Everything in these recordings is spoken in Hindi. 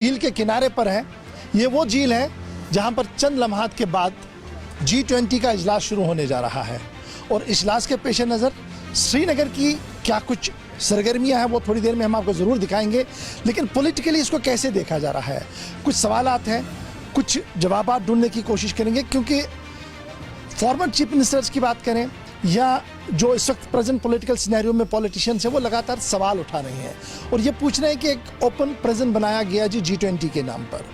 झील के किनारे पर है। ये वो झील है जहां पर चंद लम्हात के बाद G20 का इजलास शुरू होने जा रहा है और इजलास के पेश नज़र श्रीनगर की क्या कुछ सरगर्मियां हैं वो थोड़ी देर में हम आपको ज़रूर दिखाएंगे। लेकिन पॉलिटिकली इसको कैसे देखा जा रहा है, कुछ सवालात हैं, कुछ जवाब ढूंढने की कोशिश करेंगे, क्योंकि फॉर्मर चीफ मिनिस्टर्स की बात करें या जो इस वक्त प्रेजेंट पॉलिटिकल सिनेरियो में पॉलिटिशियंस हैं वो लगातार सवाल उठा रहे हैं और ये पूछ रहे हैं कि एक ओपन प्रेजेंट बनाया गया जी G20 के नाम पर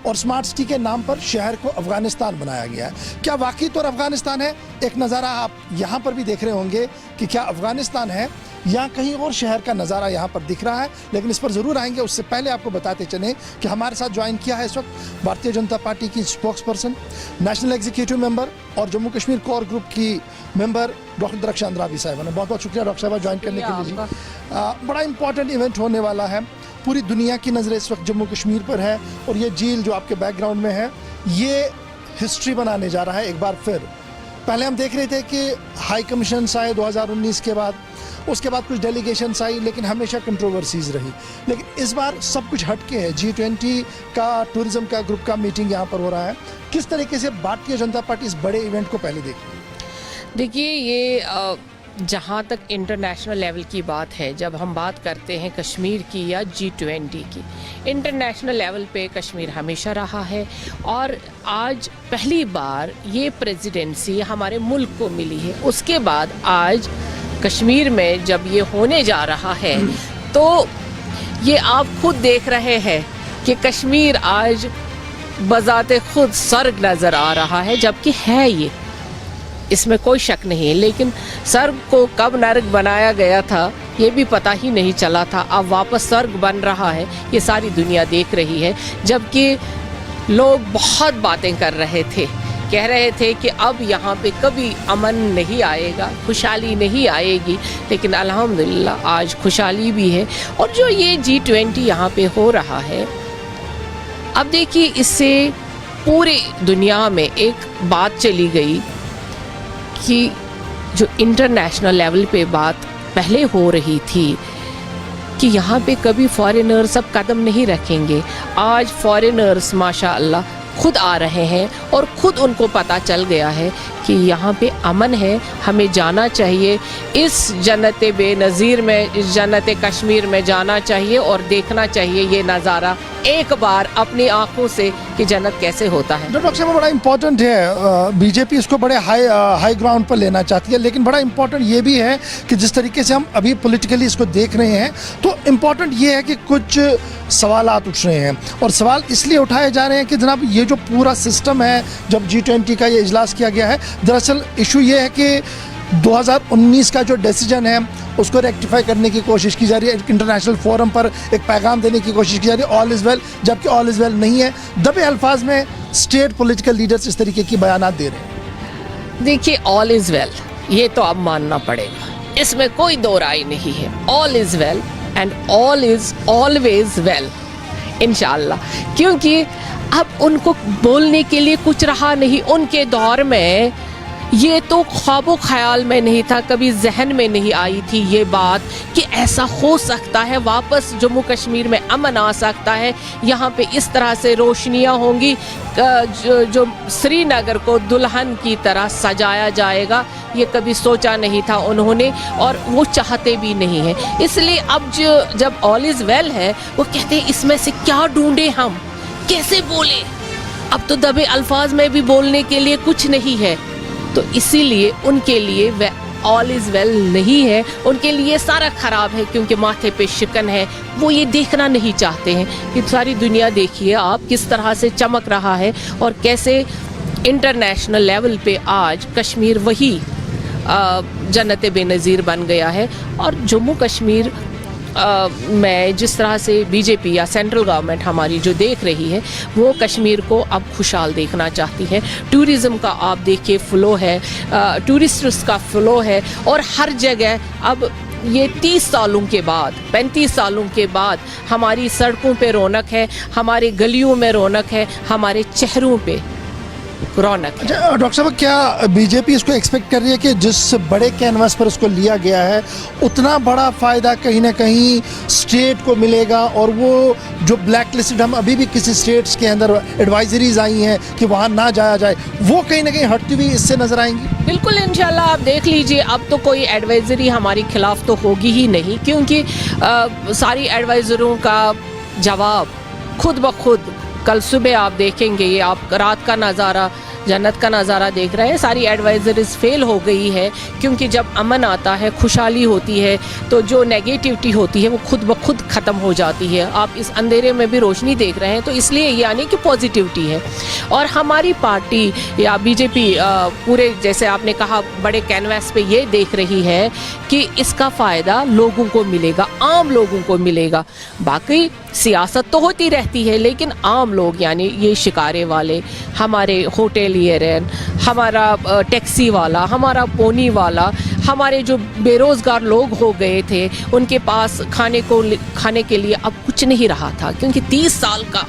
और स्मार्ट सिटी के नाम पर शहर को अफगानिस्तान बनाया गया है। क्या वाकई तौर अफगानिस्तान है? एक नज़ारा आप यहाँ पर भी देख रहे होंगे कि क्या अफगानिस्तान है या कहीं और शहर का नज़ारा यहाँ पर दिख रहा है, लेकिन इस पर ज़रूर आएंगे। उससे पहले आपको बताते चलें कि हमारे साथ ज्वाइन किया है इस वक्त भारतीय जनता पार्टी की spokes person, national executive member और जम्मू कश्मीर कोर ग्रुप की मेंबर डॉक्टर दरख्शान अंद्राबी साहिबा ने। बहुत बहुत शुक्रिया डॉक्टर साहिबा ज्वाइन करने के लिए जी। बड़ा इंपॉर्टेंट इवेंट होने वाला है, पूरी दुनिया की नज़रें इस वक्त जम्मू कश्मीर पर है और ये झील जो आपके बैकग्राउंड में है ये हिस्ट्री बनाने जा रहा है एक बार फिर। पहले हम देख रहे थे कि हाई कमीशन आए 2019 के बाद, उसके बाद कुछ डेलीगेशंस आई, लेकिन हमेशा कंट्रोवर्सीज रही। लेकिन इस बार सब कुछ हटके है, G20 का टूरिज्म का ग्रुप का मीटिंग यहाँ पर हो रहा है। किस तरीके से भारतीय जनता पार्टी इस बड़े इवेंट को पहले देख रही है? देखिए, ये जहाँ तक इंटरनेशनल लेवल की बात है, जब हम बात करते हैं कश्मीर की या G20 की, इंटरनेशनल लेवल पे कश्मीर हमेशा रहा है और आज पहली बार ये प्रेसिडेंसी हमारे मुल्क को मिली है। उसके बाद आज कश्मीर में जब ये होने जा रहा है तो ये आप खुद देख रहे हैं कि कश्मीर आज बजाते खुद स्वर्ग नज़र आ रहा है, जबकि है ये, इसमें कोई शक नहीं है। लेकिन स्वर्ग को कब नर्क बनाया गया था ये भी पता ही नहीं चला था। अब वापस स्वर्ग बन रहा है, ये सारी दुनिया देख रही है। जबकि लोग बहुत बातें कर रहे थे, कह रहे थे कि अब यहाँ पे कभी अमन नहीं आएगा, खुशहाली नहीं आएगी, लेकिन अल्हम्दुलिल्लाह आज खुशहाली भी है। और जो ये G20 यहाँ पे हो रहा है, अब देखिए इससे पूरी दुनिया में एक बात चली गई कि जो इंटरनेशनल लेवल पे बात पहले हो रही थी कि यहाँ पे कभी फॉरेनर्स अब कदम नहीं रखेंगे, आज फॉरेनर्स माशाअल्लाह खुद आ रहे हैं और खुद उनको पता चल गया है कि यहाँ पे अमन है, हमें जाना चाहिए। इस जन्नत बेनज़ीर में, इस जन्नत कश्मीर में जाना चाहिए और देखना चाहिए ये नज़ारा एक बार अपनी आंखों से कि जन्नत कैसे होता है। डॉक्टर साहब, बड़ा इंपॉर्टेंट है, बीजेपी इसको बड़े हाई ग्राउंड पर लेना चाहती है, लेकिन बड़ा इंपॉर्टेंट ये भी है कि जिस तरीके से हम अभी पॉलिटिकली इसको देख रहे हैं तो इम्पॉर्टेंट ये है कि कुछ सवालात उठ रहे हैं और सवाल इसलिए उठाए जा रहे हैं कि जनाब ये जो पूरा सिस्टम है, जब G20 का ये इजलास किया गया है, दरअसल इशू ये है कि 2019 का जो डिसीजन है उसको रेक्टिफाई करने की कोशिश की जा रही है। इंटरनेशनल फोरम पर एक पैगाम देने की कोशिश की जा रही है, ऑल इज़ वेल, जबकि ऑल इज़ वेल नहीं है। दबे अल्फाज में स्टेट पॉलिटिकल लीडर्स इस तरीके की बयानात दे रहे हैं। देखिए, ऑल इज़ वेल ये तो अब मानना पड़ेगा, इसमें कोई दो राय नहीं है। All is well and all is always well इंशाअल्लाह, क्योंकि अब उनको बोलने के लिए कुछ रहा नहीं। उनके दौर में ये तो ख्वाबो ख्याल में नहीं था, कभी जहन में नहीं आई थी ये बात कि ऐसा हो सकता है, वापस जम्मू कश्मीर में अमन आ सकता है, यहाँ पे इस तरह से रोशनियाँ होंगी, जो श्रीनगर को दुल्हन की तरह सजाया जाएगा, ये कभी सोचा नहीं था उन्होंने और वो चाहते भी नहीं है। इसलिए अब जब ऑल इज़ वेल है, वो कहते हैं इसमें से क्या ढूंढे हम, कैसे बोले, अब तो दबे अल्फाज में भी बोलने के लिए कुछ नहीं है। तो इसीलिए उनके लिए ऑल इज़ वेल नहीं है, उनके लिए सारा ख़राब है, क्योंकि माथे पे शिकन है। वो ये देखना नहीं चाहते हैं कि सारी दुनिया देखिए आप किस तरह से चमक रहा है और कैसे इंटरनेशनल लेवल पे आज कश्मीर वही जन्नत बेनज़ीर बन गया है। और जम्मू कश्मीर में जिस तरह से बीजेपी या सेंट्रल गवर्नमेंट हमारी जो देख रही है, वो कश्मीर को अब खुशहाल देखना चाहती है। टूरिज़्म का आप देखिए फ़्लो है, टूरिस्ट्स का फ़्लो है और हर जगह अब ये 30 सालों के बाद, 35 सालों के बाद हमारी सड़कों पे रौनक है, हमारे गलियों में रौनक है, हमारे चेहरों पे रौनक है। अच्छा डॉक्टर साहब, क्या बीजेपी इसको एक्सपेक्ट कर रही है कि जिस बड़े कैनवास पर उसको लिया गया है उतना बड़ा फ़ायदा कहीं ना कहीं स्टेट को मिलेगा, और वो जो ब्लैक लिस्टेड हम अभी भी किसी स्टेट्स के अंदर एडवाइजरीज आई हैं कि वहाँ ना जाया जाए, वो कहीं ना कहीं हटती हुई इससे नज़र आएंगी? बिल्कुल, इंशाल्लाह आप देख लीजिए, अब तो कोई एडवाइजरी हमारे खिलाफ तो होगी ही नहीं, क्योंकि सारी एडवाइजरों का जवाब खुद ब खुद कल सुबह आप देखेंगे। ये आप रात का नज़ारा, जन्नत का नज़ारा देख रहे हैं। सारी एडवाइजरीज फेल हो गई है, क्योंकि जब अमन आता है, खुशहाली होती है, तो जो नेगेटिविटी होती है वो खुद ब खुद ख़त्म हो जाती है। आप इस अंधेरे में भी रोशनी देख रहे हैं, तो इसलिए यानी कि पॉजिटिविटी है। और हमारी पार्टी या बीजेपी पूरे, जैसे आपने कहा, बड़े कैनवास पे ये देख रही है कि इसका फ़ायदा लोगों को मिलेगा, आम लोगों को मिलेगा। बाकी सियासत तो होती रहती है, लेकिन आम लोग यानी ये शिकारे वाले, हमारे होटेलियर, हमारा टैक्सी वाला, हमारा पोनी वाला, हमारे जो बेरोज़गार लोग हो गए थे, उनके पास खाने के लिए अब कुछ नहीं रहा था, क्योंकि 30 साल का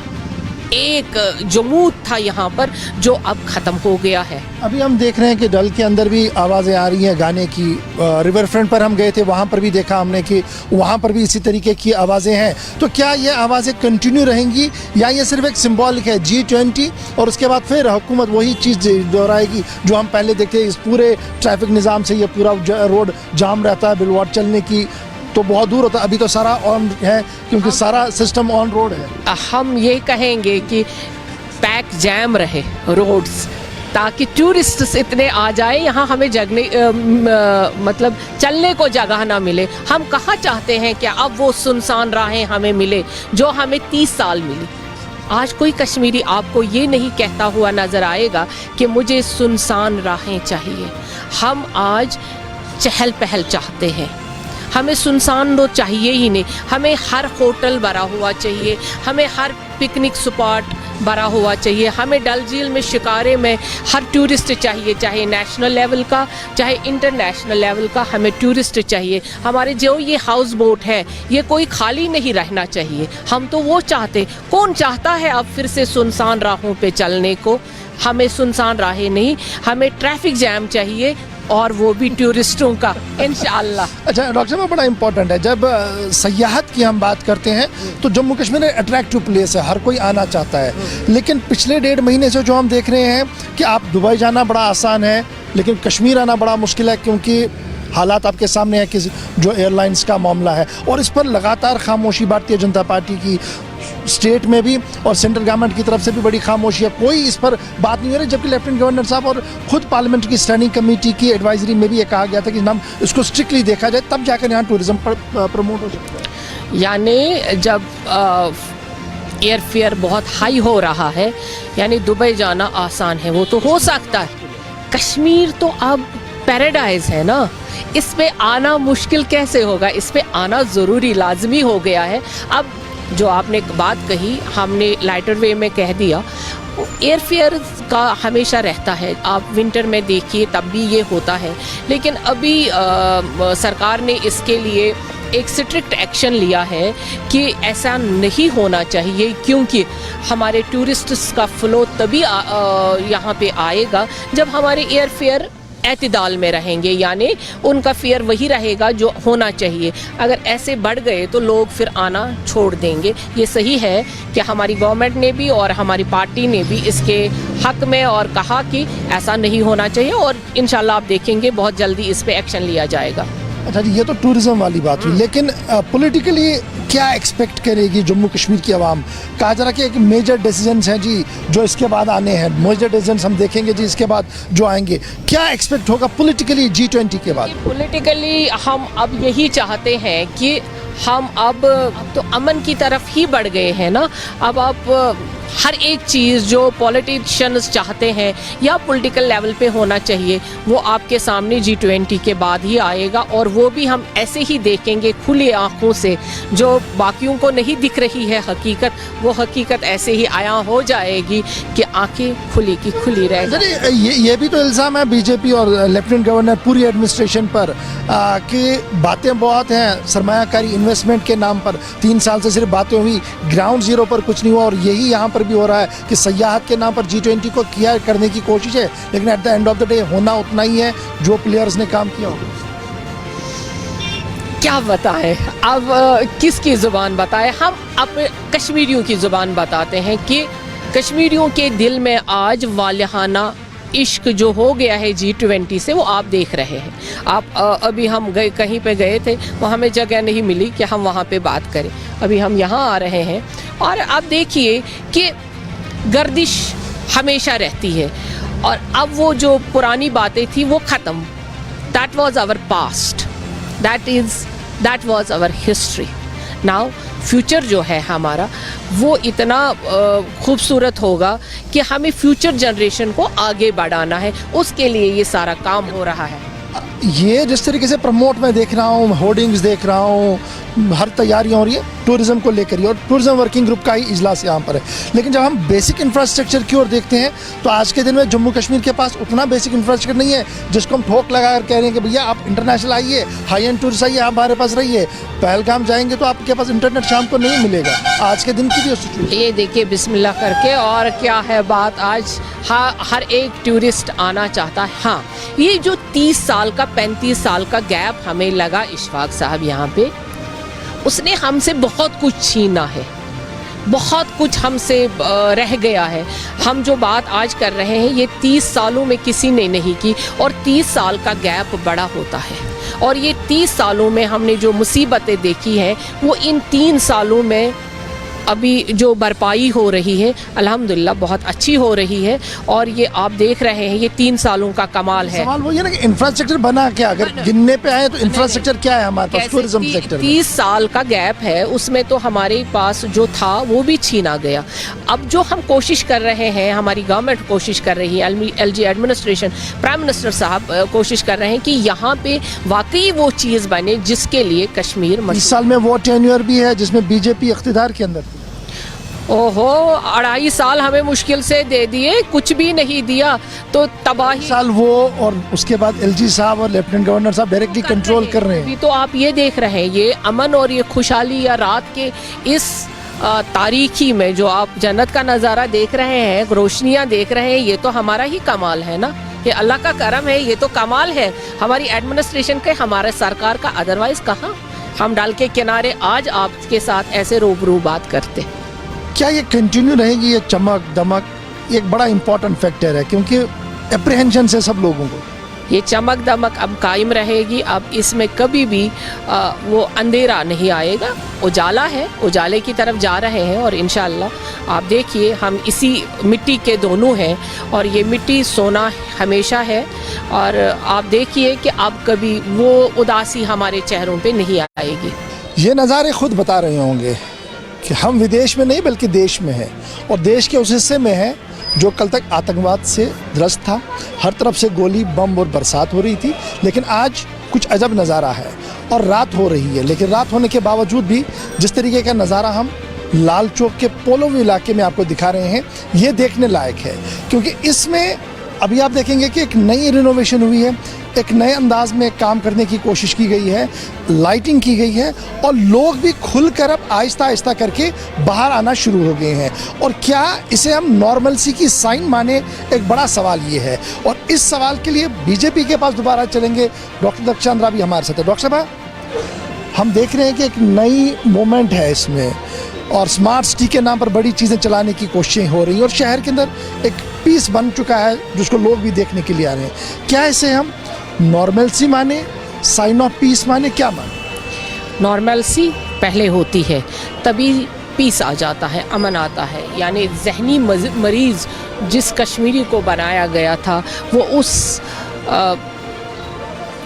एक जमूद था यहाँ पर, जो अब ख़त्म हो गया है। अभी हम देख रहे हैं कि डल के अंदर भी आवाज़ें आ रही हैं गाने की। रिवर फ्रंट पर हम गए थे, वहाँ पर भी देखा हमने कि वहाँ पर भी इसी तरीके की आवाज़ें हैं। तो क्या ये आवाज़ें कंटिन्यू रहेंगी, या ये सिर्फ एक सिंबॉलिक है G20 और उसके बाद फिर हुकूमत वही चीज़ दोहराएगी जो हम पहले देखते? इस पूरे ट्रैफिक निज़ाम से ये पूरा रोड जाम रहता है, बिलवाड़ चलने की तो बहुत दूर होता है। अभी तो सारा ऑन है, क्योंकि सारा सिस्टम ऑन रोड है। हम ये कहेंगे कि पैक जैम रहे रोड्स, ताकि टूरिस्ट इतने आ जाए यहाँ, हमें जगने मतलब चलने को जगह ना मिले। हम कहाँ चाहते हैं कि अब वो सुनसान राहें हमें मिले जो हमें 30 साल मिली। आज कोई कश्मीरी आपको ये नहीं कहता हुआ नज़र आएगा कि मुझे सुनसान राहें चाहिए। हम आज चहल पहल चाहते हैं, हमें सुनसान तो चाहिए ही नहीं। हमें हर होटल भरा हुआ चाहिए, हमें हर पिकनिक स्पॉट भरा हुआ चाहिए, हमें डल झील में, शिकारे में हर टूरिस्ट चाहिए, चाहे नेशनल लेवल का चाहे इंटरनेशनल लेवल का, हमें टूरिस्ट चाहिए। हमारे जो ये हाउस बोट है, ये कोई खाली नहीं रहना चाहिए। हम तो वो चाहते, कौन चाहता है अब फिर से सुनसान राहों पे चलने को? हमें सुनसान राहें नहीं, हमें ट्रैफिक जैम चाहिए, और वो भी टूरिस्टों का, इंशाअल्लाह। अच्छा डॉक्टर साहब, बड़ा इंपॉर्टेंट है, जब सयाहत की हम बात करते हैं तो जम्मू कश्मीर एक अट्रैक्टिव प्लेस है, हर कोई आना चाहता है। लेकिन पिछले 1.5 महीने से जो हम देख रहे हैं कि आप दुबई जाना बड़ा आसान है, लेकिन कश्मीर आना बड़ा मुश्किल है, क्योंकि हालात आपके सामने है कि जो एयरलाइंस का मामला है, और इस पर लगातार खामोशी भारतीय जनता पार्टी की स्टेट में भी और सेंट्रल गवर्नमेंट की तरफ से भी बड़ी खामोशी है। कोई इस पर बात नहीं हो रही, जबकि लेफ्टिनेंट गवर्नर साहब और खुद पार्लियामेंट की स्टैंडिंग कमेटी की एडवाइजरी में भी ये कहा गया था कि हम इसको स्ट्रिक्टली देखा जाए, तब जाकर यहाँ टूरिज्म प्रमोट हो सकता है। यानी जब एयर फेयर बहुत हाई हो रहा है, यानी दुबई जाना आसान है, वो तो हो सकता है। कश्मीर तो अब पैराडाइज है ना, इस पे आना मुश्किल कैसे होगा? इस पे आना ज़रूरी, लाजमी हो गया है। अब जो आपने बात कही, हमने लाइटर वे में कह दिया, एयर फेयर का हमेशा रहता है। आप विंटर में देखिए, तब भी ये होता है। लेकिन अभी सरकार ने इसके लिए एक स्ट्रिक्ट एक्शन लिया है कि ऐसा नहीं होना चाहिए, क्योंकि हमारे टूरिस्ट्स का फ्लो तभी यहाँ पे आएगा जब हमारे एयर फेयर एतदाल में रहेंगे, यानी उनका फेयर वही रहेगा जो होना चाहिए। अगर ऐसे बढ़ गए तो लोग फिर आना छोड़ देंगे। ये सही है कि हमारी गवर्नमेंट ने भी और हमारी पार्टी ने भी इसके हक में और कहा कि ऐसा नहीं होना चाहिए, और इंशाल्लाह आप देखेंगे बहुत जल्दी इस पे एक्शन लिया जाएगा। अच्छा जी, ये तो टूरिज्म वाली बात हुई, लेकिन पॉलिटिकली क्या एक्सपेक्ट करेगी जम्मू कश्मीर की आवाम? कहा जा रहा कि एक मेजर डिसीजंस हैं जी जो इसके बाद आने हैं, मेजर डिसीजंस हम देखेंगे जी इसके बाद जो आएंगे। क्या एक्सपेक्ट होगा पॉलिटिकली G20 के बाद? पॉलिटिकली हम अब यही चाहते हैं कि हम अब तो अमन की तरफ ही बढ़ गए हैं ना। अब आप हर एक चीज़ जो पॉलिटिशियंस चाहते हैं या पॉलिटिकल लेवल पे होना चाहिए, वो आपके सामने G20 के बाद ही आएगा, और वो भी हम ऐसे ही देखेंगे खुली आंखों से। जो बाकियों को नहीं दिख रही है हकीकत, वो हकीकत ऐसे ही आया हो जाएगी कि आंखें खुली की खुली रह जाएंगी। ये भी तो इल्ज़ाम है बीजेपी और लेफ्टिनेंट गवर्नर पूरी एडमिनिस्ट्रेशन पर कि बातें बहुत हैं, सरमायाकारी इन्वेस्टमेंट के नाम पर 3 साल से सिर्फ बातें हुई, ग्राउंड जीरो पर कुछ नहीं हुआ, और यही यहाँ पर पर भी हो रहा है कि सयाहत के नाम पर G20 को किया करने की कोशिश है, लेकिन at the end of the day होना उतना ही है जो प्लेयर्स ने काम किया होगा। क्या बताएं अब, किसकी ज़ुबान बताएं? हम अब कश्मीरियों की ज़ुबान बताते हैं कि कश्मीरियों के दिल में आज वालिहाना इश्क जो हो गया है G20 से, वो आप देख रहे हैं। आप अभी हम गए, कहीं पे गए थे, वहाँ हमें जगह नहीं मिली कि हम वहाँ पे बात करें। अभी हम यहाँ आ रहे हैं और आप देखिए कि गर्दिश हमेशा रहती है और अब वो जो पुरानी बातें थी वो ख़त्म। That was our past, that was our history. Now future जो है हमारा वो इतना खूबसूरत होगा कि हमें फ्यूचर जनरेशन को आगे बढ़ाना है, उसके लिए ये सारा काम हो रहा है। ये जिस तरीके से प्रमोट मैं देख रहा हूँ, होर्डिंग्स देख रहा हूँ, हर तैयारियाँ हो रही है टूरिज़्म को लेकर ही, और टूरिज़्म वर्किंग ग्रुप का ही इजलास यहाँ पर है। लेकिन जब हम बेसिक इंफ्रास्ट्रक्चर की ओर देखते हैं तो आज के दिन में जम्मू कश्मीर के पास उतना बेसिक इंफ्रास्ट्रक्चर नहीं है जिसको हम ठोक लगा कर कह रहे हैं कि भैया आप इंटरनेशनल आइए, हाई एंड टूरिस्ट आइए, आप हमारे पास रहिए। पहलगाम जाएंगे तो आपके पास इंटरनेट शाम को नहीं मिलेगा। आज के दिन की भी सिचुएशन ये देखिए बिस्मिल्लाह करके, और क्या है बात आज, हाँ हर एक टूरिस्ट आना चाहता है। हाँ, ये जो 30 साल का 35 साल का गैप हमें लगा इशफाक साहब यहाँ पे, उसने हमसे बहुत कुछ छीना है, बहुत कुछ हमसे रह गया है। हम जो बात आज कर रहे हैं ये 30 सालों में किसी ने नहीं की, और 30 साल का गैप बड़ा होता है। और ये 30 सालों में हमने जो मुसीबतें देखी हैं वो इन 3 सालों में अभी जो भरपाई हो रही है अल्हम्दुलिल्लाह बहुत अच्छी हो रही है। और ये आप देख रहे हैं ये 3 सालों का कमाल है। सवाल वही है ना कि इंफ्रास्ट्रक्चर बना क्या, अगर गिनने पे आए तो इंफ्रास्ट्रक्चर क्या है हमारे पास टूरिज्म सेक्टर में? 30 साल का गैप है, उसमें तो हमारे पास जो था वो भी छीना गया। अब जो हम कोशिश कर रहे हैं, हमारी गवर्नमेंट कोशिश कर रही है, LG एडमिनिस्ट्रेशन, प्राइम मिनिस्टर साहब कोशिश कर रहे हैं कि यहाँ पे वाकई वो चीज़ बने जिसके लिए कश्मीर। इस साल में वो टेन्योर भी है जिसमें बीजेपी इख्तिदार के अंदर। ओहो, 2.5 साल हमें मुश्किल से दे दिए, कुछ भी नहीं दिया तो तबाही। साल वो, और उसके बाद LG साहब और लेफ्टिनेंट गवर्नर साहब डायरेक्टली कंट्रोल कर रहे हैं। अभी तो आप ये देख रहे हैं, ये अमन और ये खुशहाली या रात के इस तारीखी में जो आप जन्नत का नज़ारा देख रहे हैं, रोशनियाँ देख रहे हैं, ये तो हमारा ही कमाल है ना, ये अल्लाह का करम है, ये तो कमाल है हमारी एडमिनिस्ट्रेशन के, हमारे सरकार का। अदरवाइज कहाँ हम डाल के किनारे आज आपके साथ ऐसे रूबरू बात करते। क्या ये कंटिन्यू रहेगी ये चमक दमक? ये एक बड़ा इंपॉर्टेंट फैक्टर है क्योंकि एप्रीहेंशन से सब लोगों को ये चमक दमक अब कायम रहेगी। अब इसमें कभी भी वो अंधेरा नहीं आएगा, उजाला है, उजाले की तरफ जा रहे हैं। और इंशाअल्लाह आप देखिए हम इसी मिट्टी के दोनों हैं और ये मिट्टी सोना हमेशा है। और आप देखिए कि अब कभी वो उदासी हमारे चेहरों पे नहीं आएगी। ये नज़ारे खुद बता रहे होंगे कि हम विदेश में नहीं बल्कि देश में हैं, और देश के उस हिस्से में हैं जो कल तक आतंकवाद से ग्रस्त था। हर तरफ से गोली बम और बरसात हो रही थी, लेकिन आज कुछ अजब नज़ारा है। और रात हो रही है, लेकिन रात होने के बावजूद भी जिस तरीके का नज़ारा हम लाल चौक के पोलो इलाके में आपको दिखा रहे हैं, ये देखने लायक है। क्योंकि इसमें अभी आप देखेंगे कि एक नई रिनोवेशन हुई है, एक नए अंदाज में काम करने की कोशिश की गई है, लाइटिंग की गई है, और लोग भी खुलकर अब आहिस्ता आहिस्ता करके बाहर आना शुरू हो गए हैं। और क्या इसे हम नॉर्मलसी की साइन माने, एक बड़ा सवाल ये है। और इस सवाल के लिए बीजेपी के पास दोबारा चलेंगे। डॉक्टर दक्षांद्रा भी हमारे साथ है। डॉक्टर साहब, हम देख रहे हैं कि एक नई मोमेंट है इसमें, और स्मार्ट सिटी के नाम पर बड़ी चीज़ें चलाने की कोशिशें हो रही हैं, और शहर के अंदर एक पीस बन चुका है जिसको लोग भी देखने के लिए आ रहे हैं। क्या इसे हम नॉर्मलसी माने, साइन ऑफ पीस माने, क्या माने? नॉर्मलसी पहले होती है तभी पीस आ जाता है, अमन आता है। यानी जहनी मरीज़ जिस कश्मीरी को बनाया गया था वो उस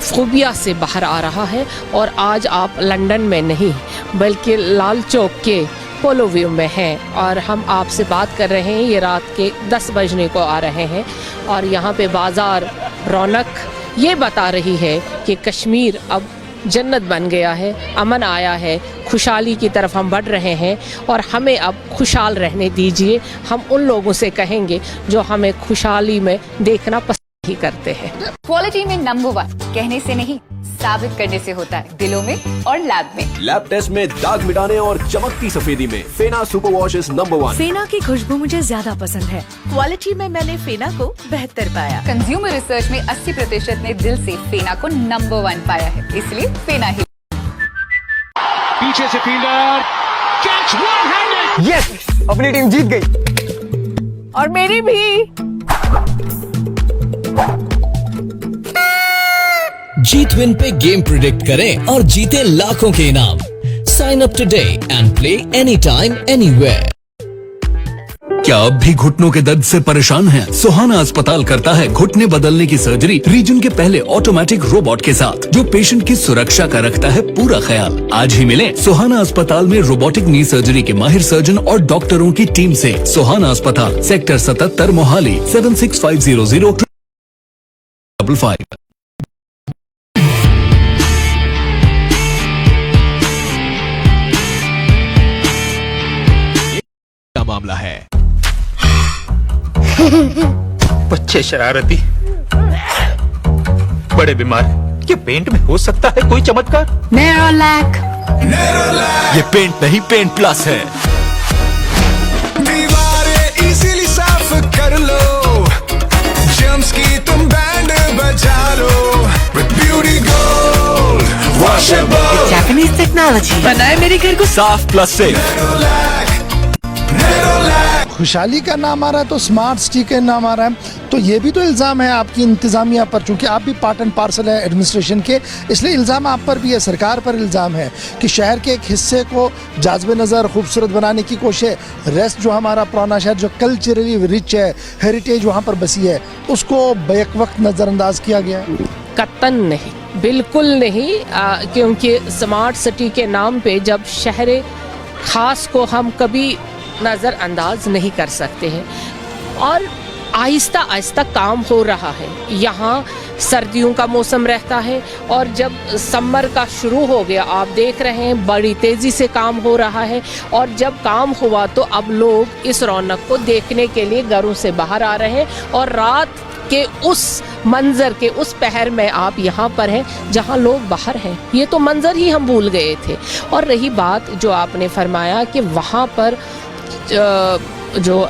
फोबिया से बाहर आ रहा है। और आज आप लंदन में नहीं बल्कि लाल चौक के पोलो व्यू में हैं, और हम आपसे बात कर रहे हैं। ये रात के 10 बजने को आ रहे हैं, और यहाँ पे बाज़ार रौनक ये बता रही है कि कश्मीर अब जन्नत बन गया है, अमन आया है, खुशहाली की तरफ हम बढ़ रहे हैं। और हमें अब खुशहाल रहने दीजिए। हम उन लोगों से कहेंगे जो हमें खुशहाली में देखना पसंद ही करते हैं। क्वालिटी में नंबर 1 कहने से नहीं, साबित करने से होता है, दिलों में और लैब में। लैब टेस्ट में दाग मिटाने और चमकती सफेदी में फेना सुपर वॉश इज नंबर 1। फेना की खुशबू मुझे ज्यादा पसंद है। क्वालिटी में मैंने फेना को बेहतर पाया। कंज्यूमर रिसर्च में 80% ने दिल से फेना को नंबर 1 पाया है, इसलिए फेना ही। पीछे से fielder catch one handed. Yes, अपनी टीम जीत गई। और मेरी भी। जीत विन पे गेम प्रिडिक्ट करें और जीतें लाखों के इनाम। Sign up today and play any time anywhere. क्या अब भी घुटनों के दर्द से परेशान हैं? सुहाना अस्पताल करता है घुटने बदलने की सर्जरी रीजन के पहले ऑटोमेटिक रोबोट के साथ, जो पेशेंट की सुरक्षा का रखता है पूरा ख्याल। आज ही मिलें सुहाना अस्पताल में रोबोटिक नी सर्जरी के माहिर सर्जन और डॉक्टरों की टीम से। सुहाना अस्पताल, सेक्टर 77 मोहाली, 76500555। मामला है बच्चे शरारती, बड़े बीमार। ये पेंट में हो सकता है कोई चमत्कार? नेरोलैक। ये पेंट नहीं, पेंट प्लस है। दीवारें इजीली साफ कर लो, जम्स की तुम बैंड बजा लो, beauty gold washable Japanese technology बनाए मेरे घर को साफ प्लस से। खुशहाली का नाम आ रहा है तो स्मार्ट सिटी का नाम आ रहा है, तो ये भी तो इल्ज़ाम है आपकी इंतज़ामिया पर, चूँकि आप भी पार्ट एंड पार्सल है एडमिनिस्ट्रेशन के, इसलिए इल्ज़ाम आप पर भी है, सरकार पर इल्ज़ाम है कि शहर के एक हिस्से को जाज़बे नज़र खूबसूरत बनाने की कोशिश, रेस्ट जो हमारा पुराना शहर जो कल्चरली रिच है, हेरिटेज वहाँ पर बसी है, उसको बैक वक्त नज़रअंदाज किया गया है। कतन नहीं, बिल्कुल नहीं, क्योंकि स्मार्ट सिटी के नाम पे जब शहर खास को हम कभी नज़रअंदाज नहीं कर सकते हैं, और आहिस्ता आहिस्ता काम हो रहा है। यहाँ सर्दियों का मौसम रहता है और जब समर का शुरू हो गया, आप देख रहे हैं बड़ी तेज़ी से काम हो रहा है, और जब काम हुआ तो अब लोग इस रौनक को देखने के लिए घरों से बाहर आ रहे हैं, और रात के उस मंज़र के उस पहर में आप यहाँ पर हैं जहाँ लोग बाहर हैं। ये तो मंज़र ही हम भूल गए थे। और रही बात जो आपने फरमाया कि वहाँ पर जो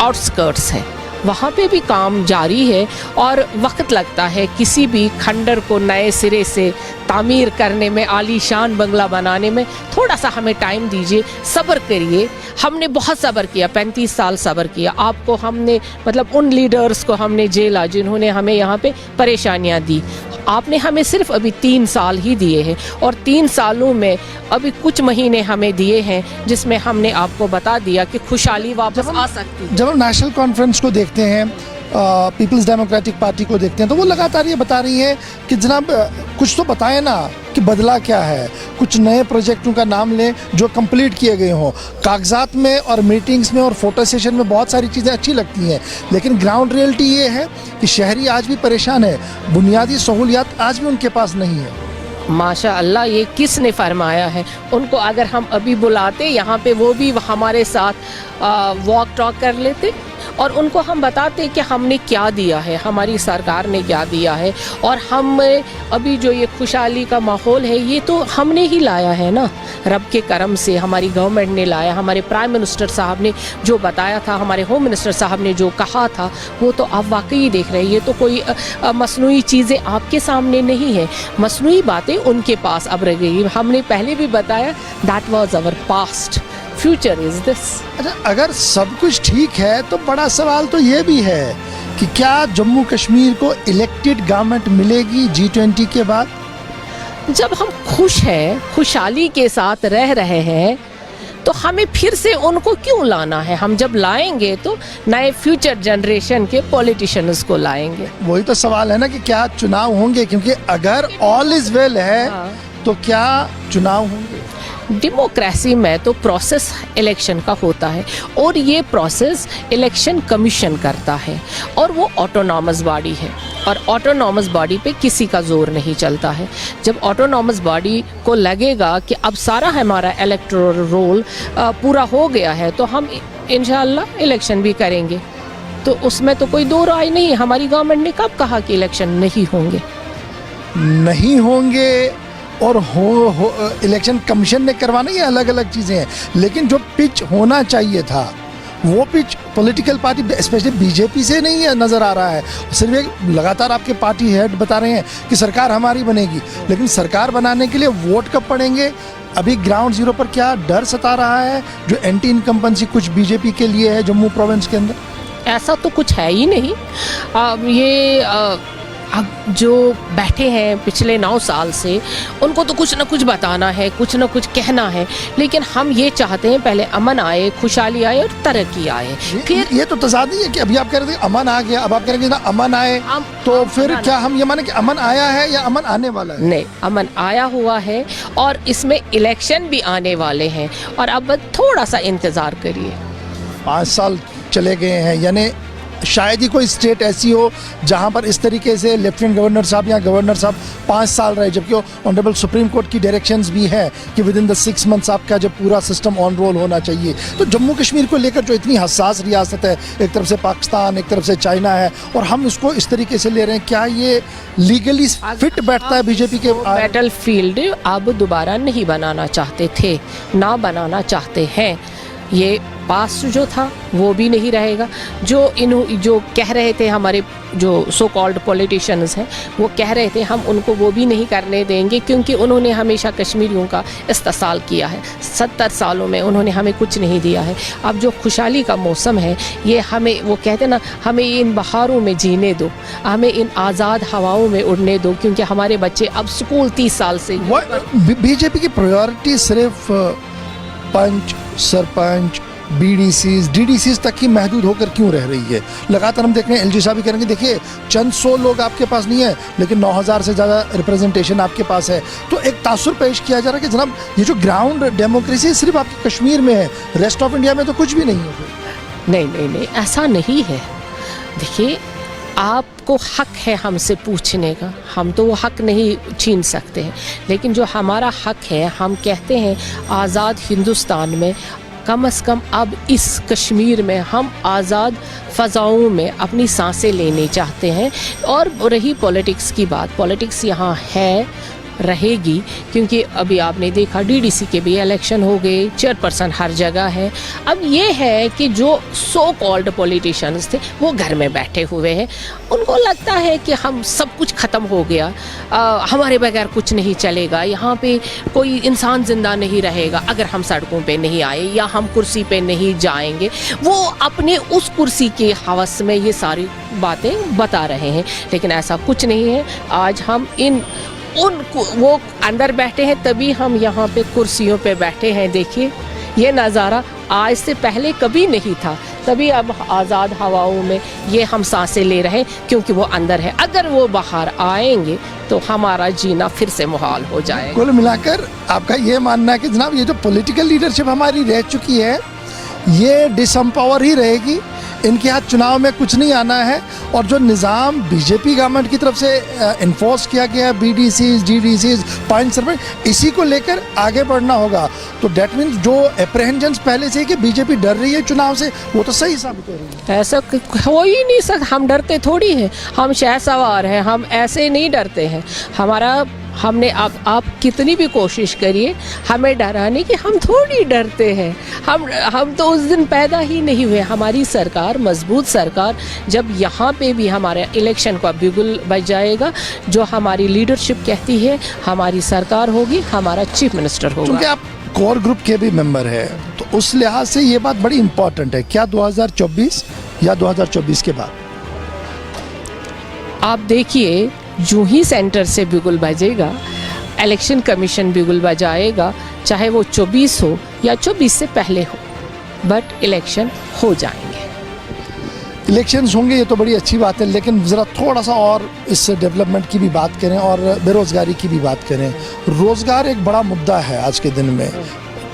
आउटस्कर्ट्स हैं वहाँ पे भी काम जारी है, और वक्त लगता है किसी भी खंडर को नए सिरे से तामीर करने में, आलीशान बंगला बनाने में। थोड़ा सा हमें टाइम दीजिए, सब्र करिए। हमने बहुत सब्र किया, 35 साल सब्र किया। आपको हमने, मतलब उन लीडर्स को हमने झेला जिन्होंने हमें यहाँ पे परेशानियाँ दी। आपने हमें सिर्फ अभी 3 साल ही दिए हैं, और 3 सालों में अभी कुछ महीने हमें दिए हैं जिसमें हमने आपको बता दिया कि खुशहाली वापस आ सकती है। जब हम नेशनल कॉन्फ्रेंस को देखते हैं, पीपल्स डेमोक्रेटिक पार्टी को देखते हैं, तो वो लगातार ये बता रही है कि जनाब कुछ तो बताएं ना कि बदला क्या है, कुछ नए प्रोजेक्टों का नाम लें जो कंप्लीट किए गए हों। कागजात में और मीटिंग्स में और फोटो सेशन में बहुत सारी चीज़ें अच्छी लगती हैं, लेकिन ग्राउंड रियलिटी ये है कि शहरी आज भी परेशान है, बुनियादी सहूलियात आज भी उनके पास नहीं है। माशा अल्लाह, ये किसने फरमाया है? उनको अगर हम अभी बुलाते यहाँ पे, वो भी हमारे साथ वॉक टॉक कर लेते, और उनको हम बताते कि हमने क्या दिया है, हमारी सरकार ने क्या दिया है, और हम अभी जो ये खुशहाली का माहौल है ये तो हमने ही लाया है ना, रब के करम से हमारी गवर्नमेंट ने लाया। हमारे प्राइम मिनिस्टर साहब ने जो बताया था, हमारे होम मिनिस्टर साहब ने जो कहा था, वो तो आप वाकई देख रहे हैं। ये तो कोई मसनूई चीज़ें आपके सामने नहीं है, मसनूई बातें उनके पास अब रह गई। हमने पहले भी बताया, that was our past, future is this. अच्छा, अगर सब कुछ ठीक है तो बड़ा सवाल तो ये भी है कि क्या जम्मू कश्मीर को इलेक्टेड गवर्नमेंट मिलेगी G20 के बाद? जब हम खुश हैं, खुशहाली के साथ रह रहे हैं, तो हमें फिर से उनको क्यों लाना है? हम जब लाएंगे तो नए फ्यूचर जनरेशन के पॉलिटिशियंस को लाएंगे। वही तो सवाल है ना कि क्या चुनाव होंगे, क्योंकि अगर ऑल इज वेल है तो क्या चुनाव होंगे? डेमोक्रेसी में तो प्रोसेस इलेक्शन का होता है, और ये प्रोसेस इलेक्शन कमीशन करता है, और वो ऑटोनॉमस बॉडी है, और ऑटोनॉमस बॉडी पे किसी का जोर नहीं चलता है। जब ऑटोनॉमस बॉडी को लगेगा कि अब सारा हमारा इलेक्टोरल रोल पूरा हो गया है, तो हम इंशाअल्लाह इलेक्शन भी करेंगे। तो उसमें तो कोई दो राय नहीं है। हमारी गवर्नमेंट ने कब कहा कि इलेक्शन नहीं होंगे? नहीं होंगे और इलेक्शन कमीशन ने करवाना, ये अलग अलग चीज़ें हैं। लेकिन जो पिच होना चाहिए था वो pitch political party specially BJP से नहीं है, नज़र आ रहा है। सिर्फ एक लगातार आपके पार्टी हेड बता रहे हैं कि सरकार हमारी बनेगी, लेकिन सरकार बनाने के लिए वोट कब पड़ेंगे? अभी ग्राउंड जीरो पर क्या डर सता रहा है जो एंटी इनकम्बेंसी कुछ बीजेपी के लिए है जम्मू प्रोविंस के अंदर? ऐसा तो कुछ है ही नहीं। अब जो बैठे हैं पिछले 9 साल से, उनको तो कुछ ना कुछ बताना है, कुछ ना कुछ कहना है। लेकिन हम ये चाहते हैं पहले अमन आए, खुशहाली आए और तरक्की आए। फिर ये तो तजाद नहीं है कि अभी आप कह रहे थे अमन आ गया, अब आप कह रहे हैं ना अमन आए, तो फिर क्या हम ये माने कि अमन आया है या अमन आने वाला है? नहीं, अमन आया हुआ है और इसमें इलेक्शन भी आने वाले हैं और अब थोड़ा सा इंतज़ार करिए। 5 साल चले गए हैं, यानी शायद ही कोई स्टेट ऐसी हो जहां पर इस तरीके से लेफ्टिनेंट गवर्नर साहब या गवर्नर साहब 5 साल रहे, जबकि ऑनरेबल सुप्रीम कोर्ट की डायरेक्शंस भी है कि विद इन द 6 मंथ्स आपका जब पूरा सिस्टम ऑन रोल होना चाहिए। तो जम्मू कश्मीर को लेकर जो इतनी हसास रियासत है, एक तरफ से पाकिस्तान, एक तरफ से चाइना है, और हम इसको इस तरीके से ले रहे हैं, क्या ये लीगली फिट बैठता है बीजेपी के? बैटल फील्ड अब दोबारा नहीं बनाना चाहते थे, ना बनाना चाहते हैं। ये पास्ट जो था वो भी नहीं रहेगा। जो कह रहे थे हमारे जो सो कॉल्ड पॉलिटिशियंस हैं, वो कह रहे थे हम उनको वो भी नहीं करने देंगे, क्योंकि उन्होंने हमेशा कश्मीरियों का इस्तेसाल किया है। 70 सालों में उन्होंने हमें कुछ नहीं दिया है। अब जो खुशहाली का मौसम है, ये हमें, वो कहते ना, हमें इन बहारों में जीने दो, हमें इन आज़ाद हवाओं में उड़ने दो, क्योंकि हमारे बच्चे अब स्कूल 30 साल से। बीजेपी की प्रायोरिटी सिर्फ पंच, सरपंच, BDCs, DDCs तक ही महदूद होकर क्यों रह रही है? लगातार हम देख रहे हैं, LG साहब भी करेंगे, देखिए चंद 100 लोग आपके पास नहीं है, लेकिन 9000 से ज़्यादा रिप्रेजेंटेशन आपके पास है। तो एक तासुर पेश किया जा रहा है कि जनाब ये जो ग्राउंड डेमोक्रेसी सिर्फ आपके कश्मीर में है, रेस्ट ऑफ इंडिया में तो कुछ भी नहीं है। नहीं, ऐसा नहीं है। देखिए, आपको हक है हमसे पूछने का, हम तो वो हक नहीं छीन सकते हैं, लेकिन जो हमारा हक है, हम कहते हैं आज़ाद हिंदुस्तान में कम से कम अब इस कश्मीर में हम आज़ाद फ़ज़ाओं में अपनी सांसें लेनी चाहते हैं। और रही पॉलिटिक्स की बात, पॉलिटिक्स यहाँ है, रहेगी, क्योंकि अभी आपने देखा DDC के भी इलेक्शन हो गए, चेयरपर्सन हर जगह है। अब ये है कि जो सो कॉल्ड पॉलिटिशियंस थे वो घर में बैठे हुए हैं, उनको लगता है कि हम सब कुछ ख़त्म हो गया, हमारे बगैर कुछ नहीं चलेगा, यहाँ पे कोई इंसान ज़िंदा नहीं रहेगा अगर हम सड़कों पे नहीं आए या हम कुर्सी पे नहीं जाएंगे। वो अपने उस कुर्सी के हवस में ये सारी बातें बता रहे हैं, लेकिन ऐसा कुछ नहीं है। आज हम वो अंदर बैठे हैं, तभी हम यहाँ पे कुर्सियों पे बैठे हैं। देखिए, ये नज़ारा आज से पहले कभी नहीं था, तभी अब आज़ाद हवाओं में ये हम सांसें ले रहे हैं, क्योंकि वो अंदर है। अगर वो बाहर आएंगे तो हमारा जीना फिर से मुहाल हो जाएगा। कुल मिलाकर आपका ये मानना है कि जनाब ये जो पॉलिटिकल लीडरशिप हमारी रह चुकी है, ये डिसएम्पावर ही रहेगी, इनके हाथ चुनाव में कुछ नहीं आना है, और जो निज़ाम बीजेपी गवर्नमेंट की तरफ से इन्फोर्स किया गया है, BDCs, DDCs, पंच, सरपंच, इसी को लेकर आगे बढ़ना होगा। तो डेट मीन्स जो एप्रहेंजन्स पहले से ही कि बीजेपी डर रही है चुनाव से, वो तो सही साबित हो रही है। ऐसा हो ही नहीं सकता। हम डरते थोड़ी हैं, हम शहसवार हैं, हम ऐसे नहीं डरते हैं। हमने आप कितनी भी कोशिश करिए हमें डराने की, हम थोड़ी डरते हैं। हम तो उस दिन पैदा ही नहीं हुए। हमारी सरकार, मजबूत सरकार, जब यहाँ पे भी हमारे इलेक्शन का बिगुल बज जाएगा, जो हमारी लीडरशिप कहती है, हमारी सरकार होगी, हमारा चीफ मिनिस्टर होगा। क्योंकि आप कोर ग्रुप के भी मेंबर है, तो उस लिहाज से ये बात बड़ी इंपॉर्टेंट है। क्या 2024 या 2024 के बाद? आप देखिए, जो ही सेंटर से बिगुल बजेगा, इलेक्शन कमीशन बिगुल बजाएगा, चाहे वो 24 हो या 24 से पहले हो, बट इलेक्शन हो जाएंगे। इलेक्शंस होंगे, ये तो बड़ी अच्छी बात है, लेकिन ज़रा थोड़ा सा और इस डेवलपमेंट की भी बात करें और बेरोज़गारी की भी बात करें। रोज़गार एक बड़ा मुद्दा है आज के दिन में।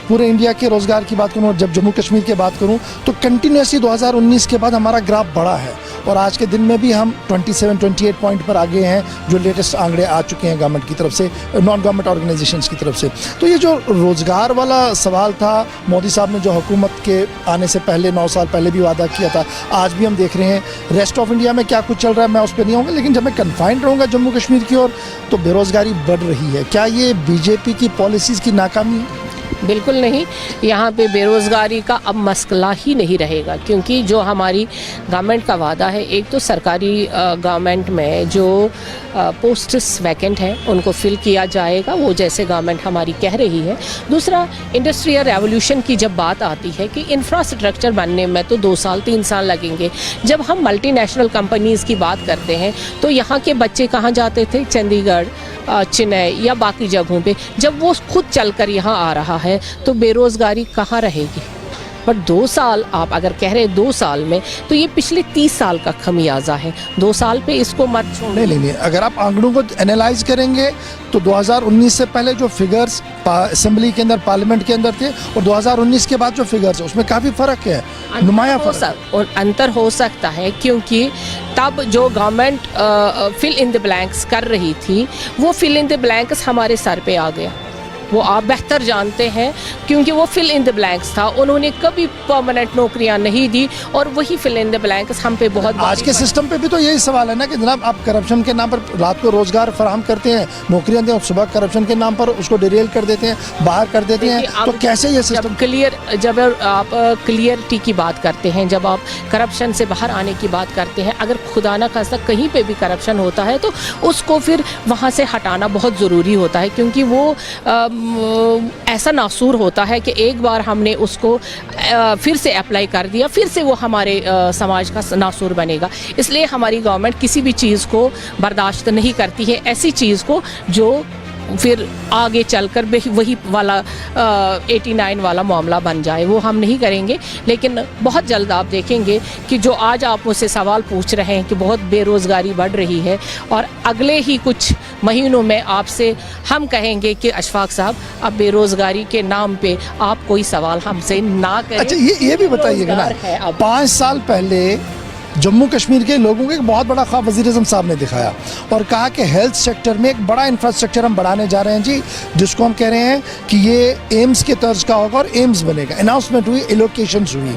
पूरे इंडिया के रोज़गार की बात करूँ और जब जम्मू कश्मीर की बात करूँ तो कंटिन्यूसली 2019 के बाद हमारा ग्राफ बढ़ा है, और आज के दिन में भी हम 27-28 पॉइंट पर आगे हैं, जो लेटेस्ट आंकड़े आ चुके हैं गवर्नमेंट की तरफ से, नॉन गवर्नमेंट ऑर्गेनाइजेशंस की तरफ से। तो ये जो रोज़गार वाला सवाल था, मोदी साहब ने जो हुकूमत के आने से पहले 9 साल पहले भी वादा किया था, आज भी हम देख रहे हैं। रेस्ट ऑफ इंडिया में क्या कुछ चल रहा है मैं उस पर नहीं आऊँगा, लेकिन जब मैं कन्फाइंड रहूँगा जम्मू कश्मीर की ओर, तो बेरोज़गारी बढ़ रही है। क्या ये बीजेपी की पॉलिसीज़ की नाकामी है? बिल्कुल नहीं, यहाँ पे बेरोज़गारी का अब मसला ही नहीं रहेगा, क्योंकि जो हमारी गवर्नमेंट का वादा है, एक तो सरकारी गवर्नमेंट में जो पोस्ट्स वैकेंट हैं उनको फिल किया जाएगा, वो जैसे गवर्नमेंट हमारी कह रही है। दूसरा, इंडस्ट्रियल रेवोल्यूशन की जब बात आती है कि इंफ्रास्ट्रक्चर बनने में तो 2 साल 3 साल लगेंगे। जब हम मल्टीनेशनल कंपनीज़ की बात करते हैं तो यहाँ के बच्चे कहाँ जाते थे? चंडीगढ़, चेन्नई या बाकी जगहों पे। जब वो खुद चलकर यहाँ आ रहा है तो बेरोज़गारी कहाँ रहेगी? पर 2 साल आप अगर कह रहे हैं 2 साल में, तो ये पिछले 30 साल का खमियाजा है। 2 साल पे इसको मत छोड़ो। नहीं, अगर आप आंकड़ों को एनालाइज करेंगे तो 2019 से पहले जो फिगर्स असेंबली के अंदर, पार्लियामेंट के अंदर थे, और 2019 के बाद जो फिगर्स है उसमें काफ़ी फ़र्क है, नुमाया फ़र्क। और अंतर हो सकता है क्योंकि तब जो government fill in the blanks कर रही थी, वो फिल इन द ब्लैंक्स हमारे सर पे आ गया। वो आप बेहतर जानते हैं, क्योंकि वो फिल इन द ब्लैंक्स था, उन्होंने कभी परमानेंट नौकरियां नहीं दी, और वही फिल इन द ब्लैंक्स हम पे बहुत। आज के सिस्टम पे भी तो यही सवाल है ना कि जनाब आप करप्शन के नाम पर रात को रोजगार फराहम करते हैं, नौकरियां दें, और सुबह करप्शन के नाम पर उसको डिरेल कर देते हैं, बाहर कर देते हैं। तो कैसे ये सिस्टम जब आप क्लियरिटी की बात करते हैं, जब आप करप्शन से बाहर आने की बात करते हैं, अगर खुदा ना खास्ता कहीं पे भी करप्शन होता है तो उसको फिर वहाँ से हटाना बहुत ज़रूरी होता है, क्योंकि वो ऐसा नासूर होता है कि एक बार हमने उसको फिर से अप्लाई कर दिया, फिर से वो हमारे समाज का नासूर बनेगा। इसलिए हमारी गवर्नमेंट किसी भी चीज़ को बर्दाश्त नहीं करती है, ऐसी चीज़ को जो फिर आगे चलकर वही वाला 89 वाला मामला बन जाए, वो हम नहीं करेंगे। लेकिन बहुत जल्द आप देखेंगे कि जो आज आप मुझसे सवाल पूछ रहे हैं कि बहुत बेरोज़गारी बढ़ रही है, और अगले ही कुछ महीनों में आपसे हम कहेंगे कि अशफाक साहब, अब बेरोज़गारी के नाम पे आप कोई सवाल हमसे ना करें। अच्छा, ये भी बताइएगा ना, 5 साल पहले जम्मू कश्मीर के लोगों को एक बहुत बड़ा ख्वाब वज़ीर-ए-आज़म साहब ने दिखाया और कहा कि हेल्थ सेक्टर में एक बड़ा इंफ्रास्ट्रक्चर हम बढ़ाने जा रहे हैं जी, जिसको हम कह रहे हैं कि ये एम्स के तर्ज का होगा और एम्स बनेगा। अनाउंसमेंट हुई, एलोकेशंस हुई,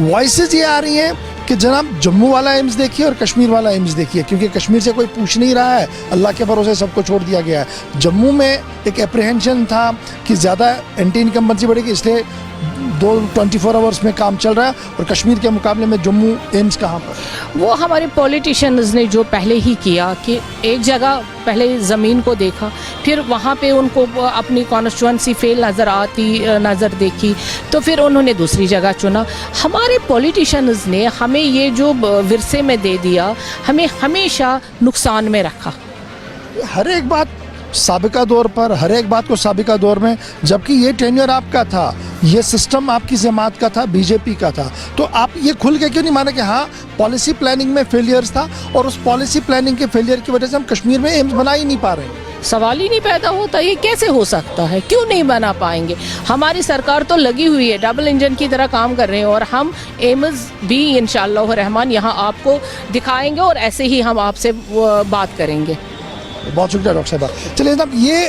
वॉइसेस ये आ रही हैं कि जनाब जम्मू वाला एम्स देखिए और कश्मीर वाला एम्स देखिए, क्योंकि कश्मीर से कोई पूछ नहीं रहा है, अल्लाह के भरोसे सबको छोड़ दिया गया है। जम्मू में एक एप्रीहेंशन था कि ज़्यादा एंटी इनकम्बेंसी बढ़ेगी, इसलिए 24 आवर्स में काम चल रहा है, और कश्मीर के मुकाबले में जम्मू एम्स कहाँ पर? वो हमारे पॉलिटिशियंस ने जो पहले ही किया कि एक जगह पहले ज़मीन को देखा, फिर वहाँ पे उनको अपनी कॉन्स्टिट्यूंसी फेल नज़र देखी, तो फिर उन्होंने दूसरी जगह चुना। हमारे पॉलिटिशियंस ने हमें ये जो विरसे में दे दिया, हमें हमेशा नुकसान में रखा। हर एक बात साबिका दौर पर, हर एक बात को साबिका दौर में, जबकि ये टेन्योर आपका था, ये सिस्टम आपकी जमात का था, बीजेपी का था, तो आप ये खुल के क्यों नहीं माने कि हाँ पॉलिसी प्लानिंग में फेलियर्स था, और उस पॉलिसी प्लानिंग के फेलियर की वजह से हम कश्मीर में एम्स बना ही नहीं पा रहे? सवाल ही नहीं पैदा होता, ये कैसे हो सकता है? क्यों नहीं बना पाएंगे? हमारी सरकार तो लगी हुई है, डबल इंजन की तरह काम कर रहे हैं, और हम एम्स भी इंशाअल्लाह रहमान यहाँ आपको दिखाएंगे, और ऐसे ही हम आपसे बात करेंगे। बहुत शुक्रिया डॉक्टर साहब। चलिए साहब, ये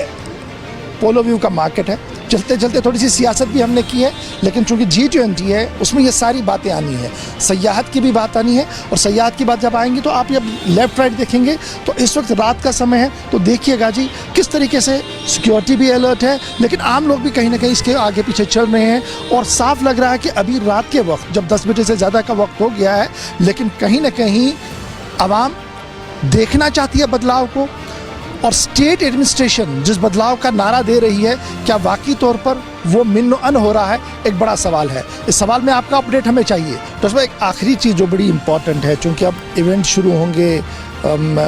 पोलो व्यू का मार्केट है, चलते चलते थोड़ी सी सियासत भी हमने की है, लेकिन चूंकि G20 है उसमें ये सारी बातें आनी है, सयाहत की भी बात आनी है, और सयाहत की बात जब आएंगी तो आप जब लेफ्ट राइट देखेंगे तो इस वक्त रात का समय है, तो देखिएगा जी किस तरीके से सिक्योरिटी भी अलर्ट है, लेकिन आम लोग भी कहीं ना कहीं इसके आगे पीछे चल रहे हैं, और साफ लग रहा है कि अभी रात के वक्त जब 10 बजे से ज़्यादा का वक्त हो गया है, लेकिन कहीं ना कहीं आवाम देखना चाहती है बदलाव को, और स्टेट एडमिनिस्ट्रेशन जिस बदलाव का नारा दे रही है, क्या वाकई तौर पर वो मिन्न अन हो रहा है? एक बड़ा सवाल है। इस सवाल में आपका अपडेट हमें चाहिए। तो उसमें एक आखिरी चीज़ जो बड़ी इंपॉर्टेंट है, चूँकि अब इवेंट शुरू होंगे,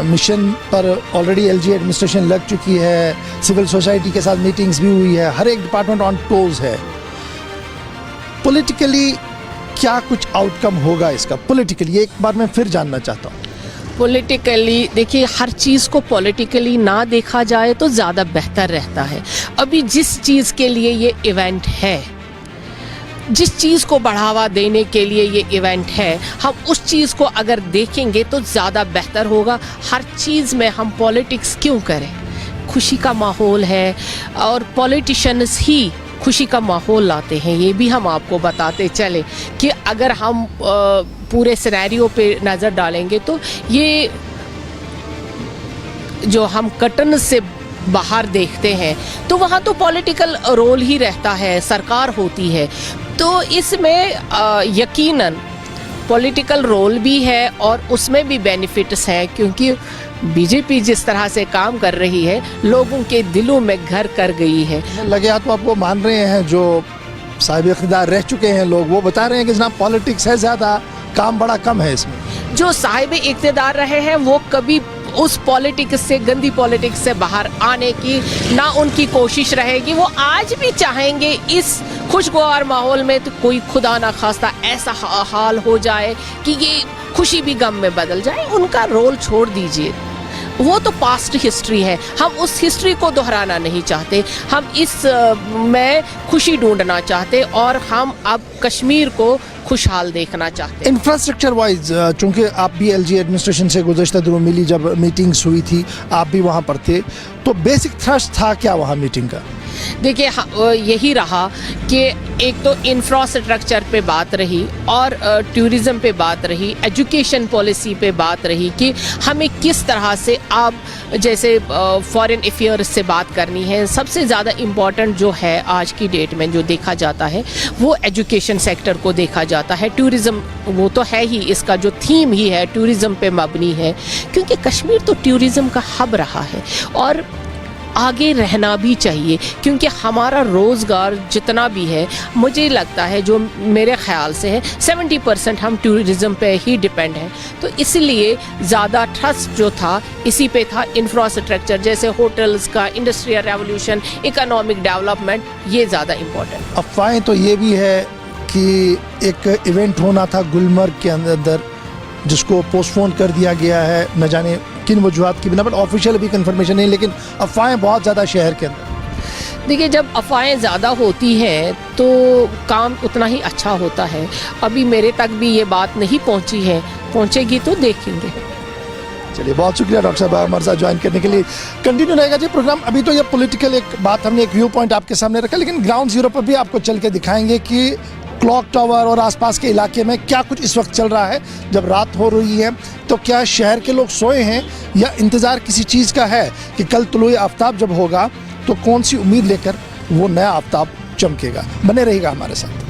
मिशन पर ऑलरेडी LG एडमिनिस्ट्रेशन लग चुकी है, सिविल सोसाइटी के साथ मीटिंग्स भी हुई है, हर एक डिपार्टमेंट ऑन टोज है। पॉलिटिकली क्या कुछ आउटकम होगा इसका? पॉलिटिकली एक बार मैं फिर जानना चाहता हूँ। पॉलिटिकली देखिए, हर चीज़ को पॉलिटिकली ना देखा जाए तो ज़्यादा बेहतर रहता है। अभी जिस चीज़ के लिए ये इवेंट है, जिस चीज़ को बढ़ावा देने के लिए ये इवेंट है, हम उस चीज़ को अगर देखेंगे तो ज़्यादा बेहतर होगा। हर चीज़ में हम पॉलिटिक्स क्यों करें? खुशी का माहौल है और पॉलिटिशियंस ही खुशी का माहौल लाते हैं। ये भी हम आपको बताते चले कि अगर हम पूरे सिनेरियो पे नज़र डालेंगे तो ये जो हम कर्टन से बाहर देखते हैं तो वहाँ तो पॉलिटिकल रोल ही रहता है, सरकार होती है। तो इसमें यकीनन पॉलिटिकल रोल भी है और उसमें भी बेनिफिट्स हैं, क्योंकि बीजेपी जिस तरह से काम कर रही है लोगों के दिलों में घर कर गई है। लगे हाथ आपको मान रहे हैं जो साहिब इख्तिदार रह चुके हैं लोग, वो बता रहे हैं कि जनाब पॉलिटिक्स है ज़्यादा, काम बड़ा कम है इसमें। जो साहिब इख्तिदार रहे हैं वो कभी उस पॉलिटिक्स से, गंदी पॉलिटिक्स से बाहर आने की ना उनकी कोशिश रहेगी। वो आज भी चाहेंगे इस खुशगवार माहौल में तो कोई खुदा ना खास्ता ऐसा हाल हो जाए कि ये खुशी भी गम में बदल जाए। उनका रोल छोड़ दीजिए, वो तो पास्ट हिस्ट्री है, हम उस हिस्ट्री को दोहराना नहीं चाहते। हम इस में खुशी ढूंढना चाहते और हम अब कश्मीर को खुशहाल देखना चाहते हैं। इंफ्रास्ट्रक्चर वाइज, चूंकि आप भी एलजी एडमिनिस्ट्रेशन से गुज़श्ता दिनों मिली, जब मीटिंग्स हुई थी आप भी वहाँ पर थे, तो बेसिक थ्रस्ट था क्या वहाँ मीटिंग का? देखिए यही रहा कि एक तो इंफ्रास्ट्रक्चर पे बात रही और टूरिज़्म पे बात रही, एजुकेशन पॉलिसी पे बात रही कि हमें किस तरह से अब जैसे फॉरेन अफेयर्स से बात करनी है। सबसे ज़्यादा इम्पॉर्टेंट जो है आज की डेट में जो देखा जाता है वो एजुकेशन सेक्टर को देखा जाता है। टूरिज़्म वो तो है ही, इसका जो थीम ही है टूरिज़्म पे मबनी है, क्योंकि कश्मीर तो टूरिज़्म का हब रहा है और आगे रहना भी चाहिए, क्योंकि हमारा रोज़गार जितना भी है, मुझे लगता है जो मेरे ख्याल से है 70% हम टूरिज़्म पे ही डिपेंड हैं। तो इसलिए ज़्यादा ट्रस्ट जो था इसी पे था, इंफ्रास्ट्रक्चर जैसे होटल्स का, इंडस्ट्रियल रेवोल्यूशन, इकोनॉमिक डेवलपमेंट, ये ज़्यादा इम्पोर्टेंट। अफवाहें तो ये भी है कि एक इवेंट होना था गुलमर्ग के अंदर जिसको पोस्टपोन कर दिया गया है, न जाने किन वजूहात की बिना पर, ऑफिशियल अभी कंफर्मेशन नहीं, लेकिन अफवाहें बहुत ज़्यादा शहर के अंदर। देखिए जब अफवाहें ज़्यादा होती हैं तो काम उतना ही अच्छा होता है। अभी मेरे तक भी ये बात नहीं पहुंची है, पहुंचेगी तो देखेंगे। चलिए बहुत शुक्रिया डॉक्टर साहब हमारे साथ ज्वाइन करने के लिए। कंटिन्यू रहेगा जी प्रोग्राम। अभी तो ये पॉलिटिकल एक बात हमने, एक व्यू पॉइंट आपके सामने रखा, लेकिन ग्राउंड जीरो पर भी आपको चल के दिखाएंगे कि क्लॉक टावर और आसपास के इलाके में क्या कुछ इस वक्त चल रहा है। जब रात हो रही है तो क्या शहर के लोग सोए हैं या इंतज़ार किसी चीज़ का है कि कल तुलुए आफ्ताब जब होगा तो कौन सी उम्मीद लेकर वो नया आफ्ताब चमकेगा। बने रहिएगा हमारे साथ।